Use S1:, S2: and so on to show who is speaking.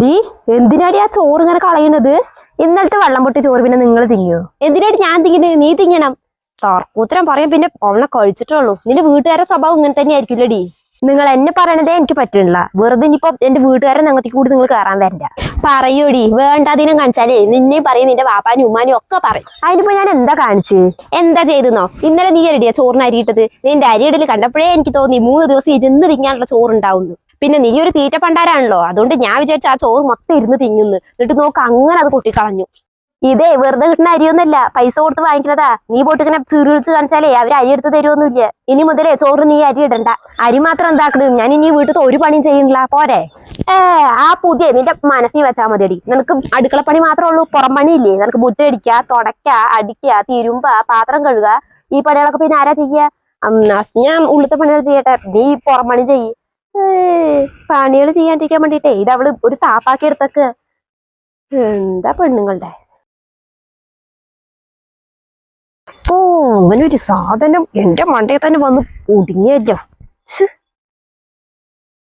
S1: D എന്തിനാടി ആ ചോറ് ഇങ്ങനെ കളയണത്? ഇന്നലത്തെ വെള്ളം പൊട്ടി ചോറ് പിന്നെ നിങ്ങൾ തിന്നോ? എന്തിനാടി ഞാൻ തിന്നത്? നീ തിന്നണം. തർക്കൂത്തരം പറയും പിന്നെ അവളെ കഴിച്ചിട്ടുള്ളൂ. നിന്റെ വീട്ടുകാരുടെ സ്വഭാവം ഇങ്ങനെ തന്നെ ആയിരിക്കില്ലടി. നിങ്ങൾ എന്നെ പറയണതേ എനിക്ക് പറ്റണില്ല. വെറുതെ ഇനിയിപ്പോ എന്റെ വീട്ടുകാരെ ഞങ്ങത്തേക്ക് കൂടി നിങ്ങൾ കയറാൻ വരണ്ട. പറയൂടി, വേണ്ടാതിനം കാണിച്ചാലേ നിന്നെയും പറയും നിന്റെ വാപ്പാനും ഉമ്മാനും ഒക്കെ പറയും. അതിനിപ്പോ ഞാൻ എന്താ കാണിച്ച് എന്താ ചെയ്തെന്നോ? ഇന്നലെ നീ അരിടിയാ ചോറിന് അരിയിട്ടത്? നിന്റെ അരിയിടൽ കണ്ടപ്പോഴേ എനിക്ക് തോന്നി 3 ദിവസം ഇരുന്ന് തിങ്ങാനുള്ള ചോറുണ്ടാവുന്നു. പിന്നെ നീ ഒരു തീറ്റ പണ്ടാരാണല്ലോ, അതുകൊണ്ട് ഞാൻ വിചാരിച്ച ആ ചോറ് മൊത്തം ഇരുന്ന് തിങ്ങുന്നു. എന്നിട്ട് നോക്ക് അങ്ങനെ അത് കൊട്ടിക്കളഞ്ഞു. ഇതേ വെറുതെ കിട്ടുന്ന അരിയൊന്നുമല്ല, പൈസ കൊടുത്ത് വാങ്ങിക്കുന്നതാ. നീ പോയിട്ട് ഇങ്ങനെ ചുരുളിച്ച് കാണിച്ചാലേ അവര് അരി എടുത്ത് തരുമൊന്നുമില്ല. ഇനി മുതലേ ചോറ് നീ അരി ഇടണ്ട. അരി മാത്രം എന്താക്കണ്? ഞാൻ ഇനി വീട്ടിൽ ഒരു പണിയും ചെയ്യണില്ല പോരെ. ആ പുതിയ നിന്റെ മനസ്സിൽ വെച്ചാൽ മതിയടി. നിനക്ക് അടുക്കളപ്പണി മാത്രമേ ഉള്ളൂ, പുറം പണിയില്ലേ? നിനക്ക് മുറ്റടിക്ക, തുടയ്ക്ക, അടിക്കുക, തിരുമ്പ, പാത്രം കഴുകുക. ഈ പണികളൊക്കെ പിന്നെ ആരാ ചെയ്യാ? ഞാൻ ഉള്ളിത്തെ പണികൾ ചെയ്യട്ടെ, നീ പുറം പണി ചെയ്യ്. പണികൾ ചെയ്യാണ്ടിരിക്കാൻ വേണ്ടിട്ടേ ഇത് അവള് ഒരു താപ്പാക്കി എടുത്തേക്ക്. എന്താ പെണ്ണുങ്ങളുടെ ഓ, അങ്ങനൊരു സാധനം എന്റെ മണ്ടയിൽ തന്നെ വന്ന് ഒതുങ്ങിയല്ലോ.